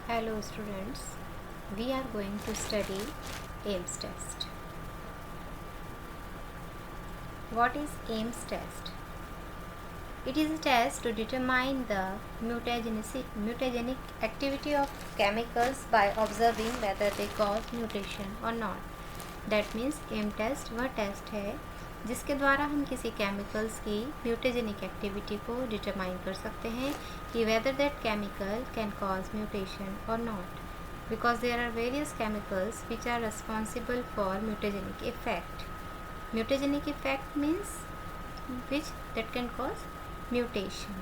Hello students, we are going to study Ames test. What is Ames test? It is a test to determine the mutagenic activity of chemicals by observing whether they cause mutation or not. That means Ames test वह test है जिसके द्वारा हम किसी chemicals की म्यूटेजेनिक activity को determine कर सकते हैं कि whether that chemical can cause mutation और not, because there are various chemicals which are responsible for mutagenic effect. Mutagenic effect means which that can cause mutation.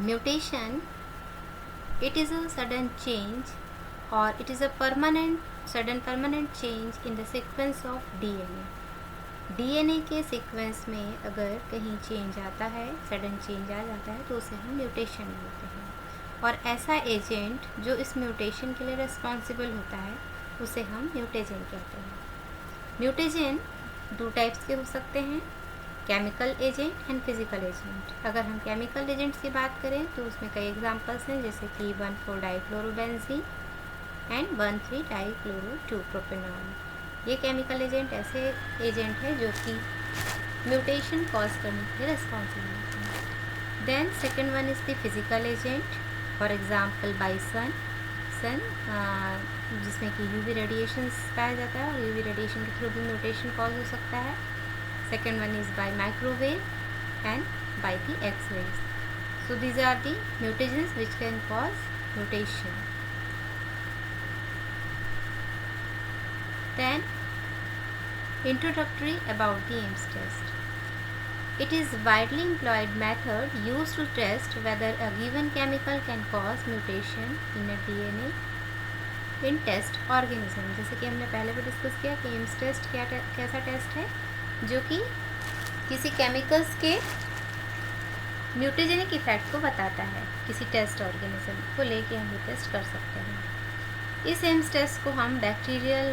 Mutation, it is a sudden change or it is a sudden permanent change in the sequence of DNA. DNA के sequence में अगर कहीं change आता है, sudden change आ जाता है तो उसे हम म्यूटेशन बोलते हैं. और ऐसा एजेंट जो इस म्यूटेशन के लिए रिस्पॉन्सिबल होता है उसे हम म्यूटेजन कहते हैं. म्यूटेजन दो टाइप्स के हो सकते हैं, chemical agent and physical agent. अगर हम केमिकल एजेंट्स की बात करें तो उसमें कई एग्जांपल्स हैं, जैसे कि 1,4-डाइक्लोरोबेंजीन एंड 1,3-डाइक्लोरो-2-प्रोपेनॉल. ये केमिकल एजेंट ऐसे एजेंट है जो कि म्यूटेशन कॉज करने के लिए रिस्पॉन्सिबल होते हैं. Then second one is the physical agent, for example by sun जिसमें कि यूवी रेडिएशन पाया जाता है और यूवी रेडिएशन के थ्रू भी म्यूटेशन कॉज हो सकता है. Second one is by microwave and by the X-rays. So these are the mutagens which can cause mutation. Then introductory about the Ames test. It is widely employed method used to test whether a given chemical can cause mutation in a DNA in test organism. जैसे कि हमने पहले भी discuss किया कि Ames test कैसा test है जो कि किसी केमिकल्स के म्यूटेजेनिक इफेक्ट को बताता है. किसी टेस्ट ऑर्गेनिज्म को लेके हम ये टेस्ट कर सकते हैं. इस एम्स टेस्ट को हम बैक्टीरियल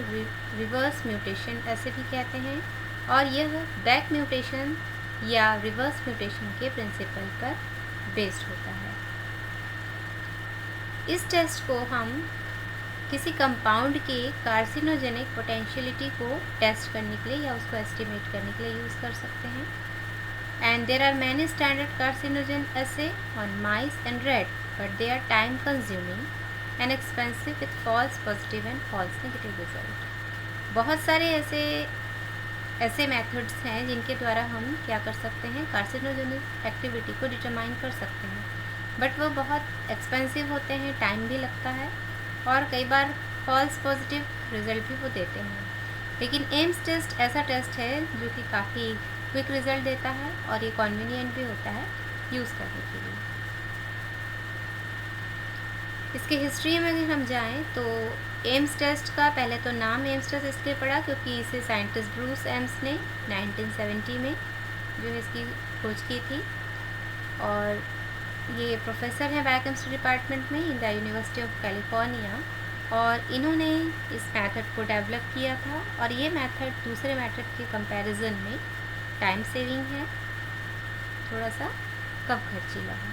रिवर्स म्यूटेशन ऐसे भी कहते हैं और यह बैक म्यूटेशन या रिवर्स म्यूटेशन के प्रिंसिपल पर बेस्ड होता है. इस टेस्ट को हम किसी कंपाउंड के कार्सिनोजेनिक पोटेंशियलिटी को टेस्ट करने के लिए या उसको एस्टिमेट करने के लिए यूज़ कर सकते हैं. And there are many standard carcinogen assay on mice and rat, but they are time consuming and expensive with false positive and false negative result. बहुत सारे ऐसे मेथड्स हैं जिनके द्वारा हम क्या कर सकते हैं, कार्सिनोजेनिक एक्टिविटी को डिटरमाइन कर सकते हैं, बट वो बहुत एक्सपेंसिव होते हैं, टाइम भी लगता है और कई बार फॉल्स पॉजिटिव रिज़ल्ट भी वो देते हैं. लेकिन एम्स टेस्ट ऐसा टेस्ट है जो कि काफ़ी क्विक रिज़ल्ट देता है और ये कन्वीनियंट भी होता है यूज़ करने के लिए. इसके हिस्ट्री में अगर हम जाएं तो एम्स टेस्ट का पहले तो नाम एम्स टेस्ट इसलिए पड़ा क्योंकि इसे साइंटिस्ट ब्रूस एम्स ने 1970 में जो है इसकी खोज की थी. और ये प्रोफेसर हैं बायोकेमिस्ट्री डिपार्टमेंट में in the university of California और इन्होंने इस मेथड को डेवलप किया था. और ये मेथड दूसरे मेथड के कंपैरिजन में टाइम सेविंग है, थोड़ा सा कम खर्चीला है.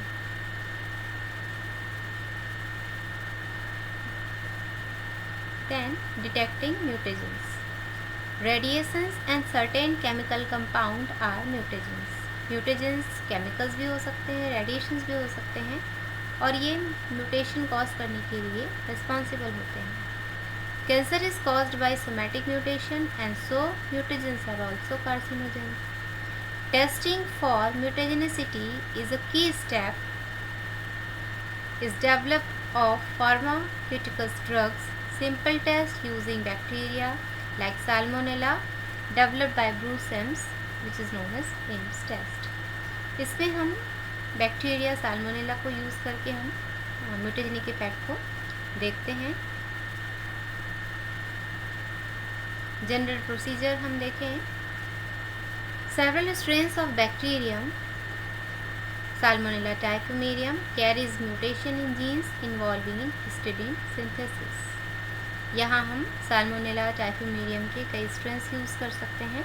Then detecting mutagens. Radiations and certain chemical compound are mutagens. Mutagens chemicals भी हो सकते हैं, रेडिएशंस भी हो सकते हैं और ये म्यूटेशन कॉज करने के लिए रिस्पॉन्सिबल होते हैं. Cancer is caused by somatic mutation and so mutagens are also carcinogen. Testing for mutagenicity is a key step is develop of pharmaceuticals drugs. Simple test using bacteria like Salmonella developed by Bruce Ames which is known as Ames test. इसमें हम bacteria salmonella को use करके हम म्यूटेजेनिक effect को देखते हैं. General procedure हम देखें. Several strains of bacterium Salmonella typhimurium carries mutation in genes involving in histidine synthesis. यहाँ हम साल्मोनेला टाइफोमेरियम के कई स्ट्रेन्स यूज़ कर सकते हैं.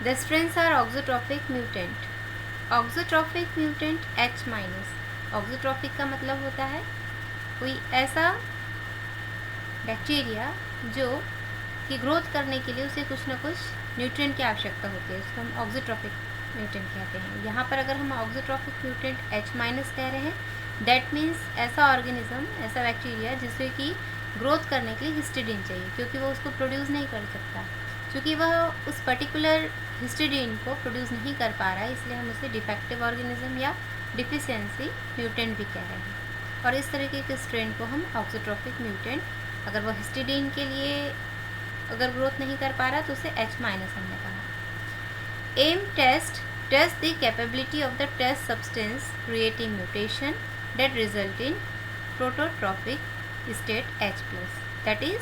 The strains are auxotrophic mutant. Auxotrophic mutant H minus. ऑक्सोट्रॉफिक का मतलब होता है कोई ऐसा बैक्टीरिया जो कि ग्रोथ करने के लिए उसे कुछ ना कुछ न्यूट्रिएंट की आवश्यकता होती है, उसको हम ऑक्सोट्रॉफिक म्यूटेंट कहते हैं। यहाँ पर अगर हम ऑक्सोट्रॉफिक म्यूटेंट H माइनस कह रहे हैं, दैट मीन्स ऐसा ऑर्गेनिज्म, ऐसा बैक्टीरिया जिससे कि ग्रोथ करने के लिए हिस्टिडीन चाहिए, क्योंकि वो उसको प्रोड्यूस नहीं कर सकता। क्योंकि वह उस पर्टिकुलर हिस्टिडीन को प्रोड्यूस नहीं कर पा रहा है, इसलिए हम उसे डिफेक्टिव ऑर्गेनिज्म या डिफिशियंसी म्यूटेंट भी कह रहे हैं। और इस तरीके के स्ट्रेन को हम ऑक्सोट्रॉफिक म्यूटेंट, अगर वो हिस्टिडीन के लिए अगर ग्रोथ नहीं कर पा रहा तो उसे H माइनस हमने कहा। Ames test the capability of the test substance creating mutation that result in prototrophic state H plus, that is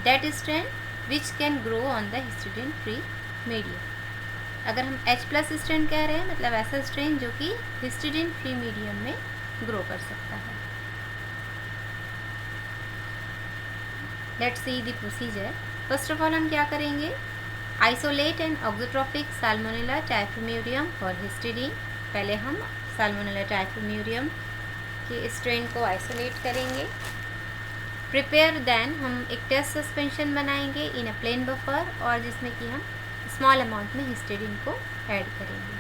that strain which can grow on the histidine free medium. अगर हम H plus strain कह रहे हैं, मतलब ऐसा strain जो कि histidine free medium में ग्रो कर सकता है। Let's see the procedure. First of all हम क्या करेंगे, isolate an auxotrophic Salmonella typhimurium for histidine. पहले हम साल्मोनेला टाइफोम्यूरियम के स्ट्रेन को आइसोलेट करेंगे। प्रिपेयर देन, हम एक टेस्ट सस्पेंशन बनाएंगे इन अ प्लेन बफर, और जिसमें कि हम स्मॉल अमाउंट में हिस्टिडीन को ऐड करेंगे।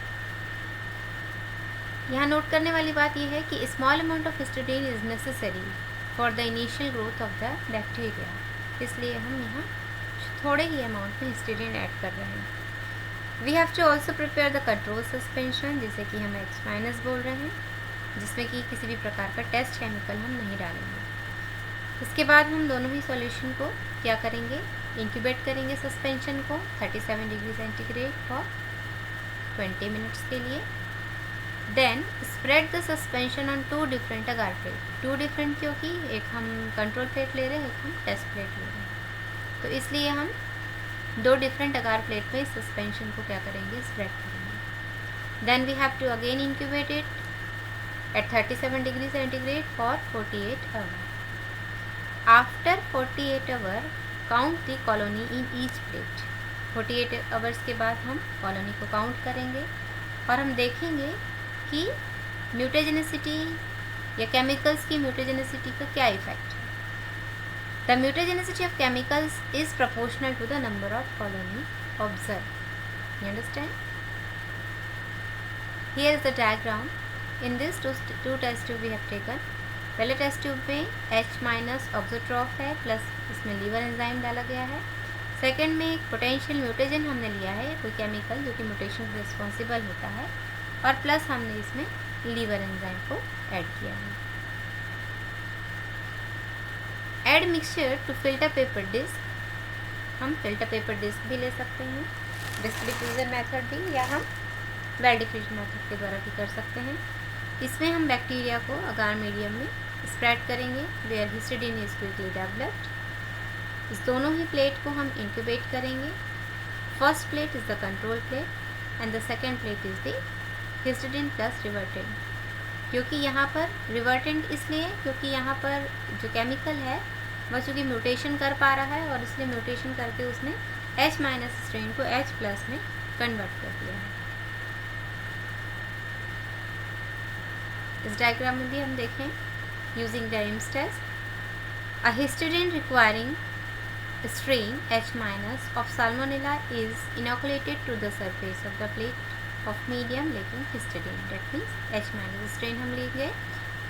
यहाँ नोट करने वाली बात यह है कि small amount of histidine is necessary for the initial growth of the bacteria, इसलिए हम यहाँ थोड़े ही अमाउंट में हिस्टिडीन ऐड कर रहे हैं। We have to also prepare the control suspension, जिसे कि हम H माइनस बोल रहे हैं, जिसमें कि किसी भी प्रकार का टेस्ट केमिकल हम नहीं डालेंगे। इसके बाद हम दोनों ही सॉल्यूशन को क्या करेंगे, इंक्यूबेट करेंगे सस्पेंशन को 37 डिग्री सेंटीग्रेड फॉर 20 मिनट्स के लिए। Then spread the suspension on 2 different agar plate. 2 different क्योंकि एक हम कंट्रोल प्लेट ले रहे हैं, एक हम टेस्ट प्लेट ले रहे हैं, तो इसलिए हम 2 डिफरेंट अगार प्लेट में इस सस्पेंशन को क्या करेंगे, स्प्रेड करेंगे। Then we have to again incubate it at 37 degree centigrade for 48 hour. After 48 hour count the colony in each plate. 48 hours के बाद हम कॉलोनी को काउंट करेंगे और हम देखेंगे कि म्यूटेजेनिसिटी या केमिकल्स की म्यूटेजेनिसिटी का क्या इफेक्ट है। The mutagenicity of chemicals is proportional to the number of colony observe. You understand? Here is the diagram. In this two test tube we have taken. पहले टेस्ट ट्यूब में H माइनस ऑक्सोट्रॉफ है, plus इसमें liver enzyme डाला गया है। Second में एक potential म्यूटेजन हमने लिया है, कोई केमिकल जो कि म्यूटेशन के रिस्पॉन्सिबल होता है, और प्लस हमने इसमें लीवर एंजाइम को ऐड किया है। Add mixture to filter paper disc. हम फिल्टर पेपर डिस्क भी ले सकते हैं, डिस्क डिफ्यूजर मेथड भी, या हम वेल डिफ्यूजन मेथड के द्वारा भी कर सकते हैं। इसमें हम बैक्टीरिया को अगार मीडियम में स्प्रेड करेंगे where histidine is quickly developed. इस दोनों ही प्लेट को हम इंक्यूबेट करेंगे। First plate is the control plate and the second plate is the histidine plus revertant. क्योंकि यहाँ पर रिवर्टेंट इसलिए क्योंकि यहाँ पर जो केमिकल है वह चूँकि म्यूटेशन कर पा रहा है, और इसलिए म्यूटेशन करके उसने H माइनस स्ट्रेन को H प्लस में कन्वर्ट कर दिया है। इस डायग्राम में भी हम देखें, using the Ames test, a histidine requiring strain H minus of salmonella is inoculated to the surface of the plate of medium latent histidine. That means H minus strain हम लेंगे.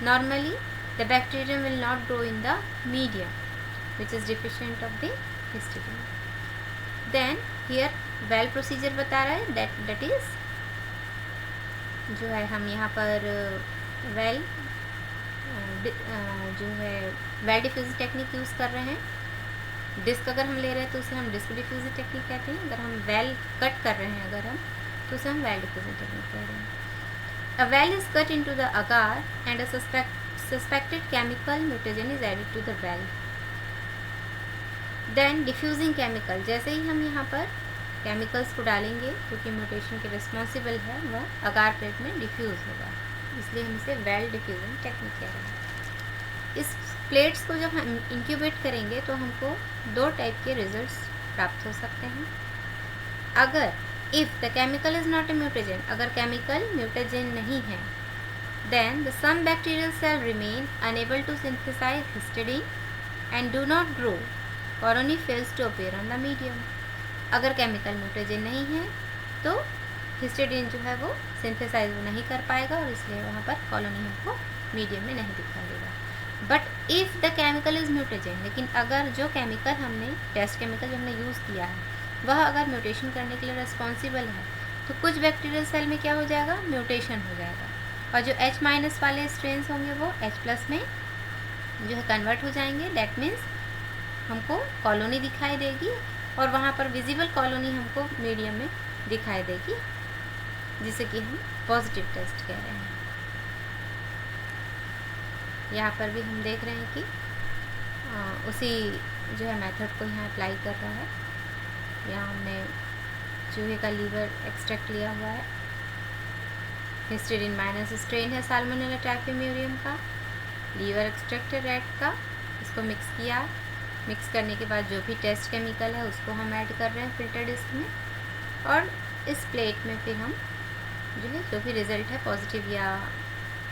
Normally the bacterium will not grow in the medium which is deficient of the histidine. Then here well procedure बता रहा है, that is जो है हम यहाँ पर well जो है वेल डिफ्यूज़ टेक्निक यूज़ कर रहे हैं. डिस्क अगर हम ले रहे हैं तो उसे हम डिस्क डिफ्यूज़ टेक्निक कहते हैं. अगर हम वेल कट कर रहे हैं अगर हम तो उसे हम वेल डिफ्यूज़ टेक्निक कह रहे हैं. A well is cut into the agar and a suspected chemical mutagen is added to the well. Then diffusing chemical, जैसे ही हम यहाँ पर केमिकल्स को डालेंगे क्योंकि म्यूटेशन के रिस्पॉन्सिबल है वह अगार प्लेट में डिफ्यूज़ होगा, इसलिए हम इसे वेल डिफ्यूजिंग टेक्निक कह रहे हैं. इस प्लेट्स को जब हम इंक्यूबेट करेंगे तो हमको दो टाइप के रिजल्ट्स प्राप्त हो सकते हैं. अगर if the chemical is not a mutagen, अगर केमिकल म्यूटेजन नहीं है, then the some bacterial cell remain unable to synthesize histidine and do not grow. Colony fails to appear on the medium. अगर केमिकल म्यूटेजन नहीं है तो हिस्टिडीन जो है वो सिंथेसाइज वो नहीं कर पाएगा और इसलिए वहाँ पर कॉलोनी हमको मीडियम में नहीं दिखाई देगा. But if the chemical is mutagen, लेकिन अगर जो केमिकल हमने टेस्ट केमिकल जो हमने यूज़ किया है वह अगर म्यूटेशन करने के लिए रिस्पॉन्सिबल है तो कुछ बैक्टीरियल सेल में क्या हो जाएगा, म्यूटेशन हो जाएगा और जो H- वाले स्ट्रेन्स होंगे वो H+ में जो है कन्वर्ट हो जाएंगे. दैट मीन्स हमको कॉलोनी दिखाई देगी और वहाँ पर विजिबल कॉलोनी हमको मीडियम में दिखाई देगी, जिसे कि हम पॉजिटिव टेस्ट कह रहे हैं. यहाँ पर भी हम देख रहे हैं कि उसी जो है मेथड को यहाँ अप्लाई कर रहा है. यहाँ हमने चूहे का लीवर एक्सट्रैक्ट लिया हुआ है. हिस्टिडीन माइनस स्ट्रेन है साल्मोनेला टाइफीम्यूरियम का, लीवर एक्सट्रैक्ट है रैट का, इसको मिक्स किया. मिक्स करने के बाद जो भी टेस्ट केमिकल है उसको हम ऐड कर रहे हैं फिल्टर डिस्क में और इस प्लेट में फिर हम जो भी रिज़ल्ट है पॉजिटिव या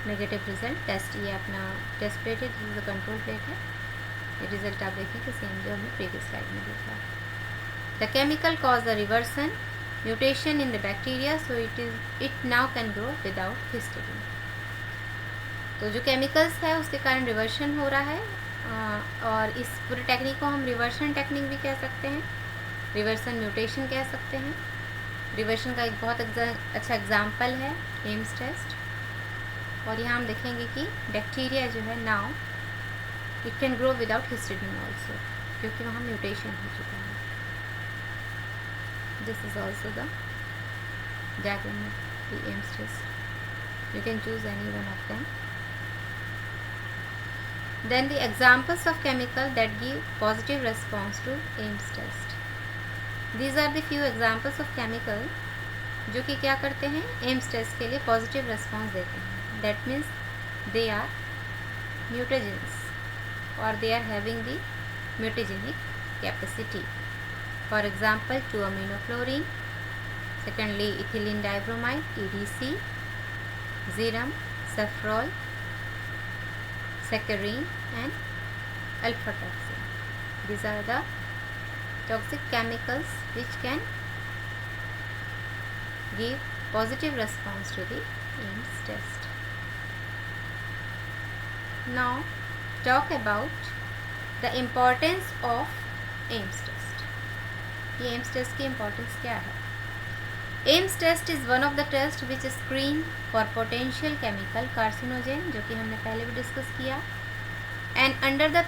नेगेटिव रिज़ल्ट टेस्ट, ये अपना टेस्ट प्लेट है, जो कंट्रोल प्लेट है. ये रिज़ल्ट आप देखें कि सेम जो हमने प्रीवियस स्लाइड में देखा. The chemical cause the reversion mutation in the bacteria, so it now can grow without histidine. तो जो केमिकल्स है उसके कारण रिवर्शन हो रहा है और इस पूरे टेक्निक को हम रिवर्सन टेक्निक भी कह सकते हैं, रिवर्सन म्यूटेशन कह सकते हैं. रिवर्शन का एक बहुत अच्छा एग्जाम्पल है एम्स टेस्ट. और यहाँ हम देखेंगे कि बैक्टीरिया जो है now it can grow without histidine also, क्योंकि वहाँ म्यूटेशन हो चुका है. This is also the diagram of the Ames test. You can choose any one of them. Then the examples of chemical that give positive response to Ames test. These are the few examples of chemical जो कि क्या करते हैं, Ames test के लिए positive response देते हैं. That means they are mutagens or they are having the mutagenic capacity. For example, 2-aminofluorine, secondly ethylene dibromide (EDC), serum, safrole, saccharine and alpha toxin. These are the toxic chemicals which can give positive response to the Ames test. Now talk about the importance of Ames test. ये Ames test की importance क्या है? Ames test is one of the test which screen for potential chemical carcinogen, जो कि हमने पहले भी discuss किया. And under the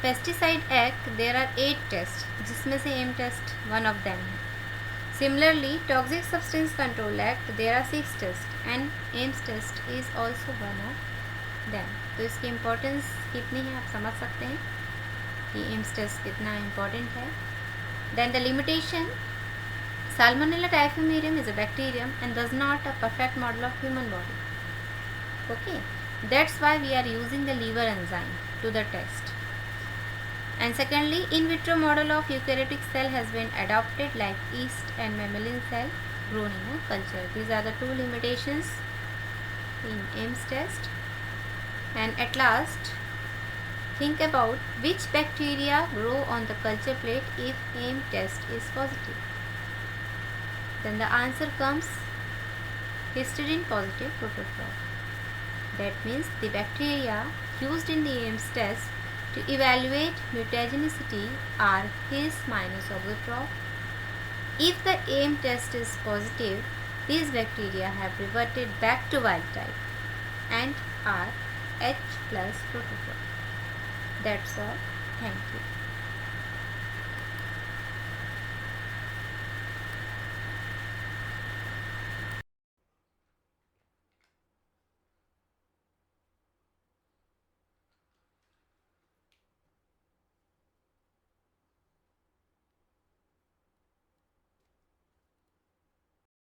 pesticide act there are 8 test, जिसमें से Ames test one of them है. Similarly toxic substance control act there are 6 test and Ames test is also one of them. तो इसकी इम्पोर्टेंस कितनी है आप समझ सकते हैं कि एम्स टेस्ट कितना इम्पोर्टेंट है. Then the limitation, Salmonella typhimurium is a bacterium and does not a perfect model of human body. Okay, that's why we are using the liver enzyme to the test. And secondly, in vitro model of eukaryotic cell has been adopted like yeast and mammalian cell grown in a culture. These are the two limitations in Ames test. And at last, think about which bacteria grow on the culture plate if Ames test is positive. Then the answer comes histidine positive prototroph. That means the bacteria used in the Ames test to evaluate mutagenicity are His minus auxotroph. If the Ames test is positive, these bacteria have reverted back to wild type and are H+ prototroph. That's all. Thank you.